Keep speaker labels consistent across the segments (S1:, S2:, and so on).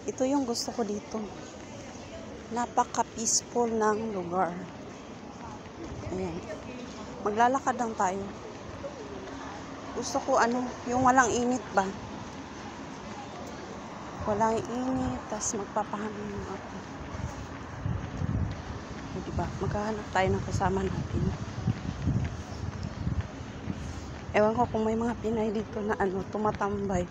S1: Ito yung gusto ko dito. Napaka-peaceful ng lugar. Ayan. Maglalakad lang tayo. Gusto ko yung walang init ba? Walang init, tas magpapahangin ako. O, diba? Maghahanap tayo ng kasama natin. Ewan ko kung may mga Pinay dito na tumatambay.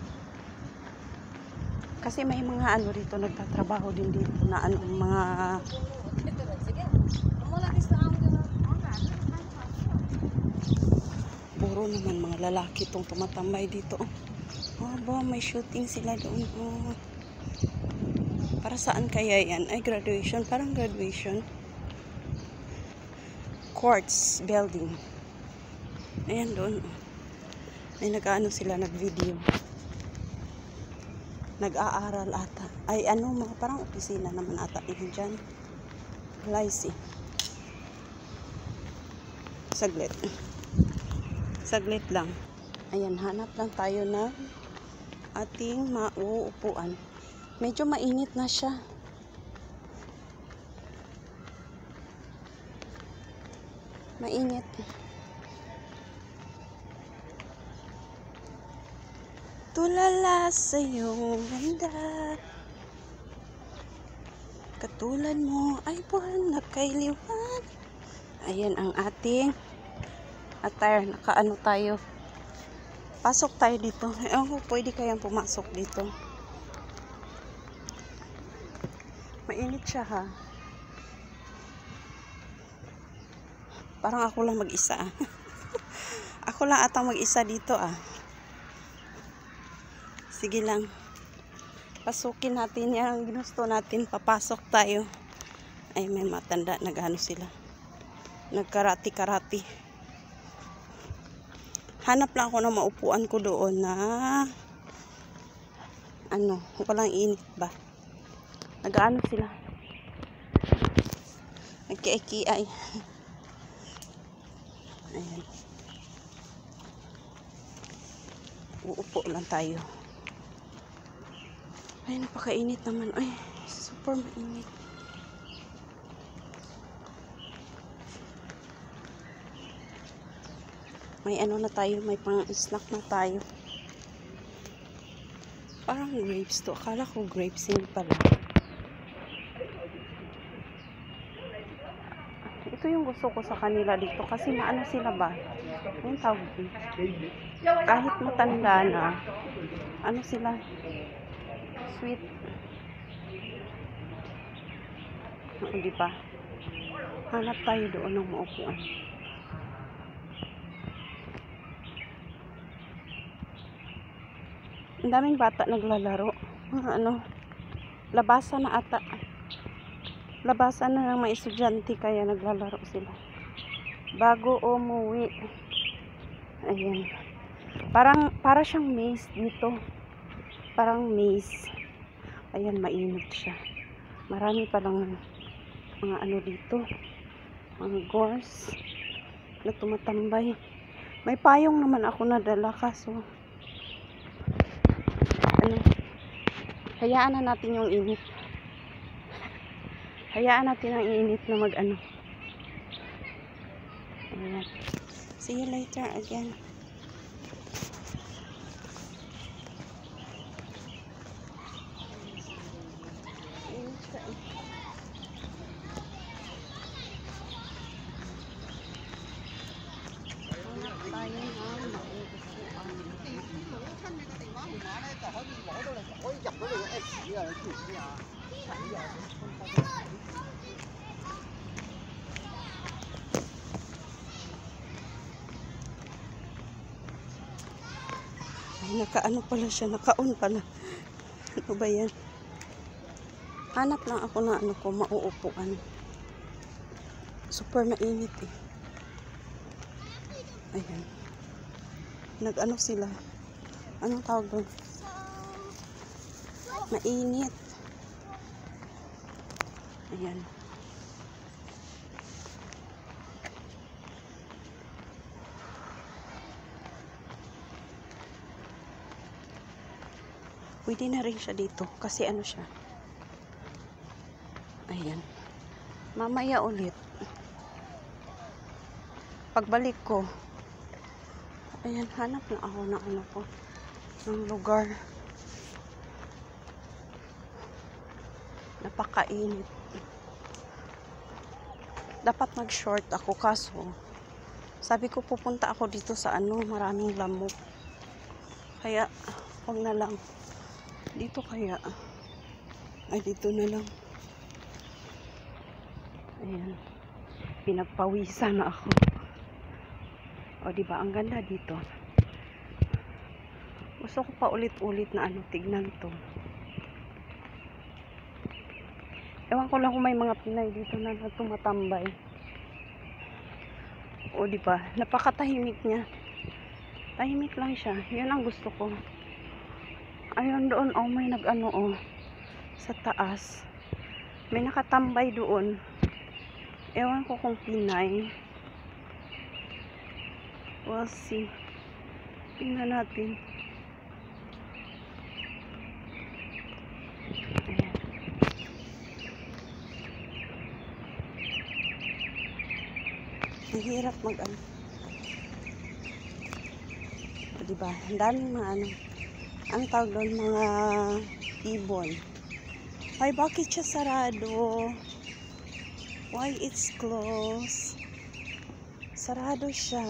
S1: Kasi may mga dito nagtatrabaho din dito na mga puro naman mga lalaki tong tumatambay dito. Oh, ba, may shooting sila doon. Oh. Para saan kaya yan? Ay, graduation. Parang graduation. Courts building. Ayan doon. Ay, sila, nag-video. Nag-aaral ata. Ay, mga parang opisina naman ata. Dyan. Lycée. Saglit. Saglit lang. Ayan, hanap lang tayo na ating mauupuan. Medyo mainit na siya. Mainit. Tulala sa iyong ganda. Katulad mo ay buwan na kay liwan. Ayan ang ating attire. Nakaano tayo. Pasok tayo dito. Pwede kayang pumasok dito. Mainit siya ha. Parang ako lang mag-isa. Ako lang atang mag-isa dito Sige lang. Pasukin natin yung ginusto natin. Papasok tayo. Ay, may matanda. Sila. Nagkarati-karati. Hanap lang ako ng maupuan ko doon na walang init ba. Sila. Nagkiay-kiay. Ayan. Uupo lang tayo. Ay, napakainit naman. Ay, super mainit. May na tayo, may pang-snack na tayo. Parang grapes to. Akala ko grapes hindi pala. Ito yung gusto ko sa kanila dito kasi sila ba? Yung tawag dito. Kahit matanda na, sila? Sweet. Di ba? Hanap tayo doon ng maupuan. Ang daming bata naglalaro. Labasan na ata. Labasan na ng mga estudyante kaya naglalaro sila. Bago umuwi. Ayan. Para siyang maze dito. Parang maze. Ayan, mainit siya. Marami palang mga dito. Mga gores na tumatambay. May payong naman ako nadala kaso hayaan na natin yung init. Hayaan natin ang init na Ayan. See you later again. Ay, pala siya, naka-on pala. Ano ba yan? Hanap lang ako na mauupuan. Super mainit Ayan. Sila. Anong tawag doon? Mainit. Ayan. Pwede na rin siya dito kasi siya. Ayan. Mamaya ulit. Pagbalik ko, ayan, hanap na ako ng ano ko, ng lugar. Napakainit. Dapat mag-short ako, kaso sabi ko pupunta ako dito sa ano, maraming lamok. Kaya, huwag na lang. Dito kaya. Ay, dito na lang. Ayan. Pinagpawisan na ako. O, diba? Ang ganda dito. Gusto ko pa ulit-ulit na ano, tignan to. Ewan ko lang kung may mga Pinay dito na tumatambay. O, diba? Napakatahimik niya. Tahimik lang siya. Yun ang gusto ko. Ayun doon, oh, may nag-ano, oh. Sa taas. May nakatambay doon. Ewan ko kung Pinay. We'll see. Tingnan natin. Ayan. Mahirap mag-ano. Diba? Ang daming mga ano. Ang tawag doon, mga ibon. Ay, bakit siya sarado? Why it's closed? Sarado siya.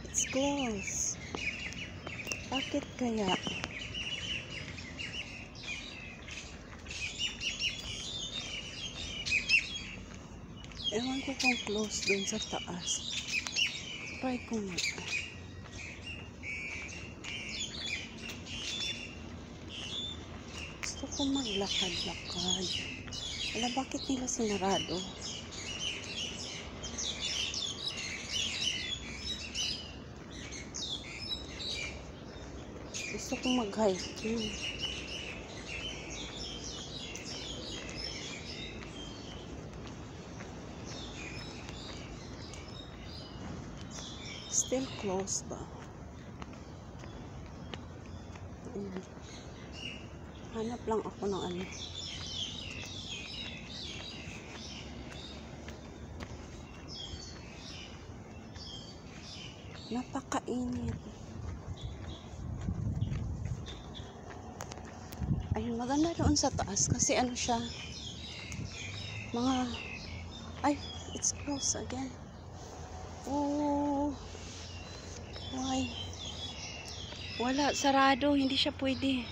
S1: It's closed. Bakit kaya? Ewan ko kung close dun sa taas. Try ko nga. Gusto ko maglakad-lakad. Wala, bakit nila sinarado? Gusto ko mag-hiking. Still closed ba? Ayan. Hanap lang ako ng ano. Napakainit. Ayun, maganda doon sa taas kasi ano siya, mga, ay, it's closed again. Oh, why? Wala, sarado, hindi siya pwede.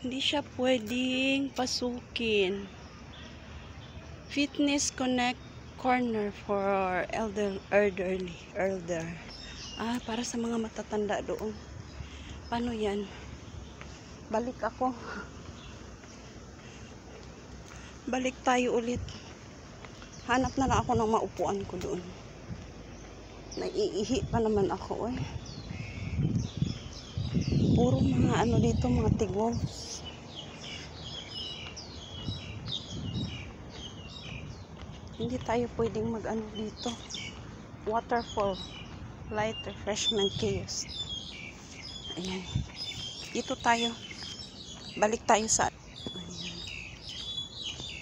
S1: Hindi siya pwedeng pasukin. Fitness Connect Corner for elderly. Ah, para sa mga matatanda doon. Paano yan? Balik ako. Balik tayo ulit. Hanap na lang ako ng maupuan ko doon. Naiihi pa naman ako eh. Puro mga ano dito, mga tigwos. Hindi tayo pwedeng mag-ano dito. Waterfall. Light refreshment kiosk. Ayan. Dito tayo. Balik tayo sa... Ayan.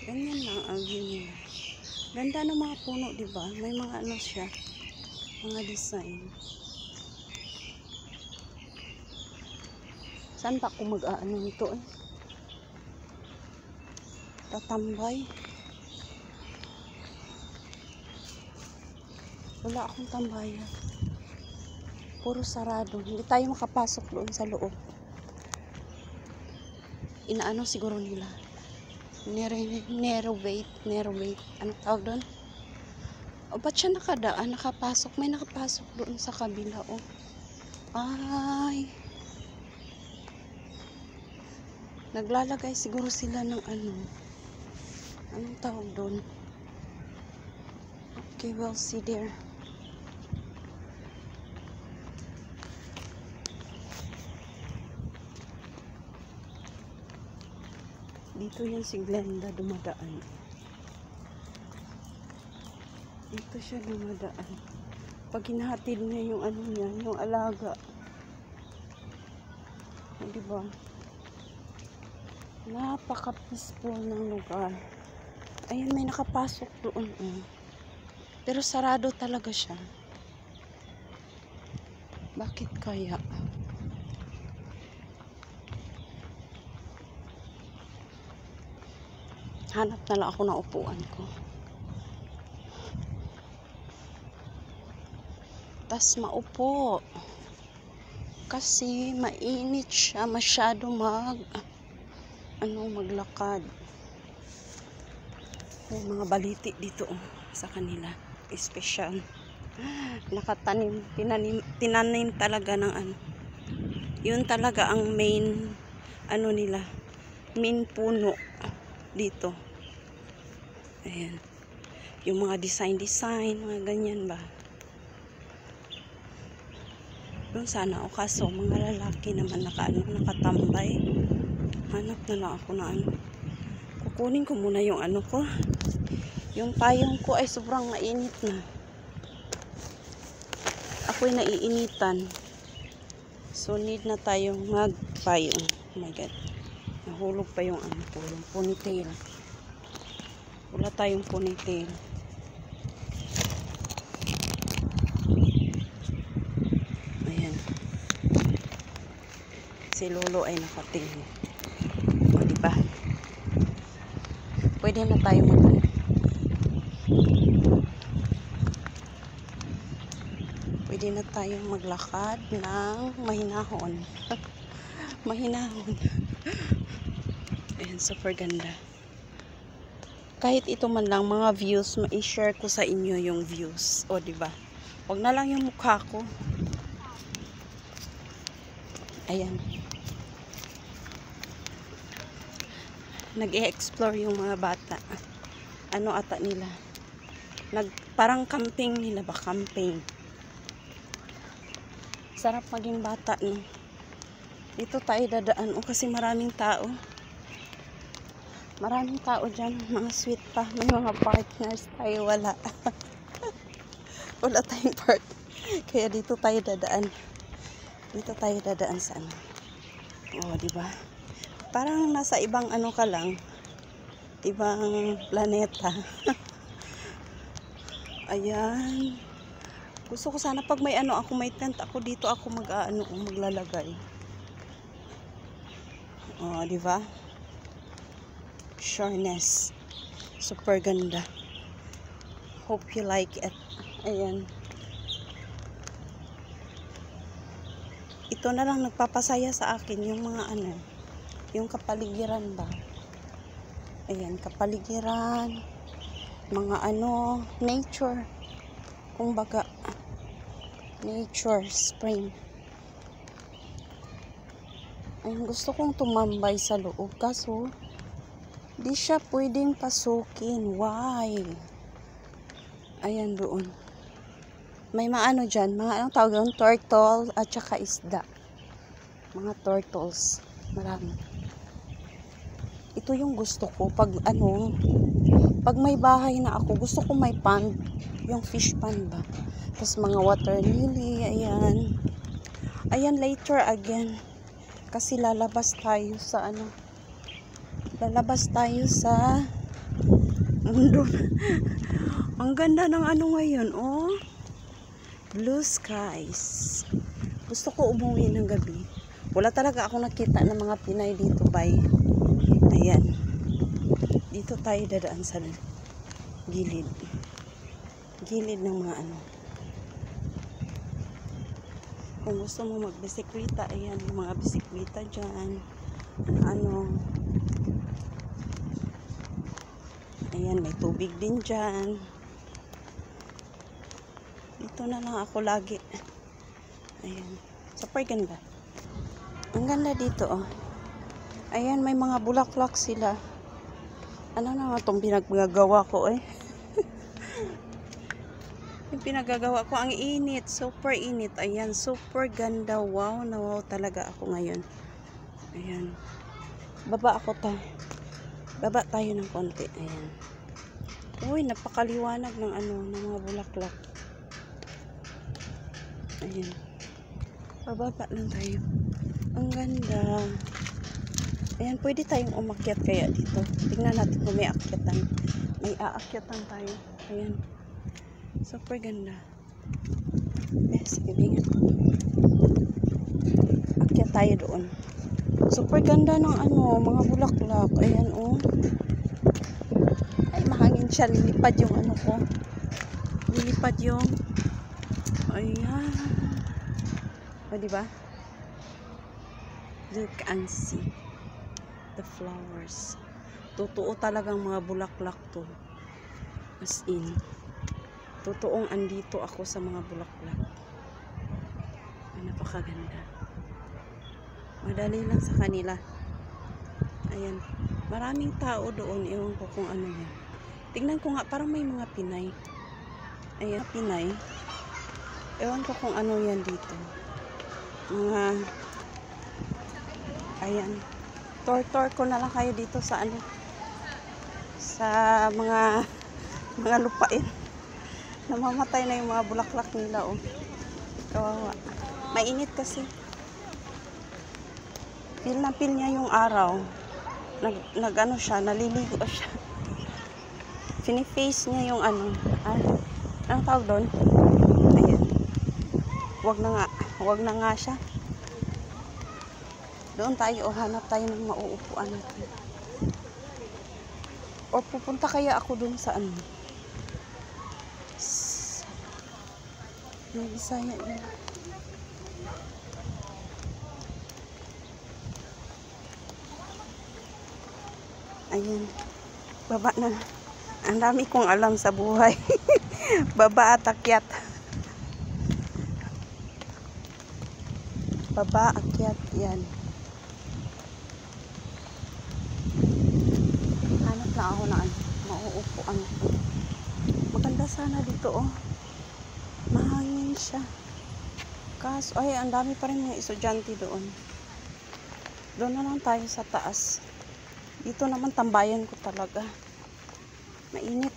S1: Ganyan lang ang view nila. Ganda ng mga puno, diba? May mga ano siya. Mga design. Saan ba ako mag-aano nito eh? Tatambay. Wala akong tambayan. Puro sarado. Hindi tayo makapasok doon sa loob. Inaano siguro nila. Nerowate. Ano tawag doon? O, ba't siya nakadaan? Nakapasok. May nakapasok doon sa kabila. O. Ay. Naglalagay siguro sila ng ano. Anong tawag doon? Okay, we'll see there. Dito yan si Glenda dumadaan. Dito siya dumadaan. Pag hinahatid niya yung ano niya, yung alaga. Diba? Napaka-peaceful ng lugar. Ayun, may nakapasok doon. Pero sarado talaga siya. Bakit kaya? Hanap na lang ako ng upuan ko. Tas maupo. Kasi mainit siya. Masyado maglakad. May mga baliti dito sa kanila. Espesyal. Nakatanim. Tinanim talaga ng Yun talaga ang main nila. Main puno dito. Ayan. Yung mga design, mga ganyan ba. Doon sana o kaso mga lalaki naman nakatambay. Hanap na lang ako na kukunin ko muna yung ko. Yung payong ko ay sobrang mainit na. Ako'y naiinitan. So need na tayong magpayong. Oh my God. Nahulog pa yung ponytail. Wala tayong ponytail. Ayan. Si Lolo ay nakatingin. O, diba? Pwede na tayo Pwede na tayong maglakad ng mahinahon. Mahinahon. Ayan, super ganda. Kahit ito man lang mga views, ma-share ko sa inyo yung views. O, diba? Huwag na lang yung mukha ko. Ayan. Nag-e-explore yung mga bata. Ano ata nila? Parang camping nila ba? Camping. Sarap maging bata, no? Dito tayo dadaan. Kasi maraming tao. Maraming tao dyan. Mga sweet pa. May mga partners tayo. Wala. Wala tayong part. Kaya dito tayo dadaan. Dito tayo dadaan sa Oh, diba? Parang nasa ibang ka lang. Ibang planeta. Ayan. Gusto ko sana pag may ako, may tent ako dito ako maglalagay. Oh, diba? Sureness. Super ganda. Hope you like it. Ayan. Ito na lang nagpapasaya sa akin yung mga yung kapaligiran ba. Ayan, kapaligiran, mga nature. Kumbaga, nature, spring. Ayun, gusto kong tumambay sa loob kaso di siya pwedeng pasukin. Why? Ayan doon. May mga dyan, mga tawag doon, turtle at saka isda. Mga turtles. Marami. Ito yung gusto ko pag pag may bahay na ako, gusto ko may pond, yung fish pond ba. Tapos mga water lily, ayan. Ayan later again. Kasi lalabas tayo sa lalabas tayo sa mundo. Ang ganda ng ngayon, oh. Blue skies. Gusto ko umuwi ng gabi. Wala talaga ako nakita ng mga Pinay dito, bay. Ayan. Dito tayo dadaan sa gilid. Gilid ng mga Kung gusto mo magbisikleta, ayan, yung mga bisikleta dyan. Ayan, may tubig din dyan. Dito na lang ako lagi. Ayan. Super ganda. Ang ganda dito, oh. Ayan, may mga bulaklak sila. Ano na nga itong pinagagawa ko, eh. Yung pinagagawa ko, ang init. Super init. Ayan, super ganda. Wow, na wow talaga ako ngayon. Ayan. Baba ako to. Baba tayo ng konti. Ayan. Uy, napakaliwanag ng ng mga bulaklak. Ayan. Bababa lang tayo. Ang ganda. Ayan, pwede tayong umakyat kaya dito. Tingnan natin kung may akyatan. May aakyatan tayo. Ayan. Super ganda. Sige, bingan. Akyat tayo doon. Super ganda ng mga bulaklak. Ayan, oh. Ay, mahangin siya. Lilipad yung ko. Lilipad yung ayan. O, diba? Look and see the flowers. Totoo talagang mga bulaklak to. As in. Totoong andito ako sa mga bulaklak. Ay, napakaganda. Madali lang sa kanila. Ayan. Maraming tao doon. Ewan ko kung ano yan. Tingnan ko nga, parang may mga Pinay. Ayan, Pinay. Ewan ko kung ano yan dito. Mga ayan. Tour ko na lang kayo dito sa sa mga lupain. Namamatay na yung mga bulaklak nila, oh. Kawawa. Mainit kasi. Feel na feel niya yung araw. Nag-ano siya, naliligo siya. Fini-face niya yung anong tawag doon? Ayan. Wag na nga siya. Doon tayo, hanap tayo ng mauupuan natin. O pupunta kaya ako doon sa may Bisaya yun. Ayan. Baba na. Ang dami kong alam sa buhay. Baba at akyat. Baba, akyat. Yan. Hanap na ako na mauupuan ko. Maganda sana dito, oh. Mahangin siya. Kaso, ay, ang dami pa rin mga estudyante doon. Doon na lang tayo sa taas. Dito naman tambayan ko talaga. Mainit.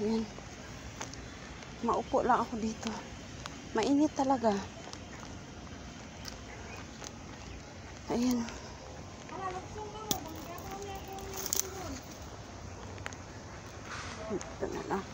S1: Ayan. Maupo lang ako dito. Mainit talaga. Ayan. Ito na lang.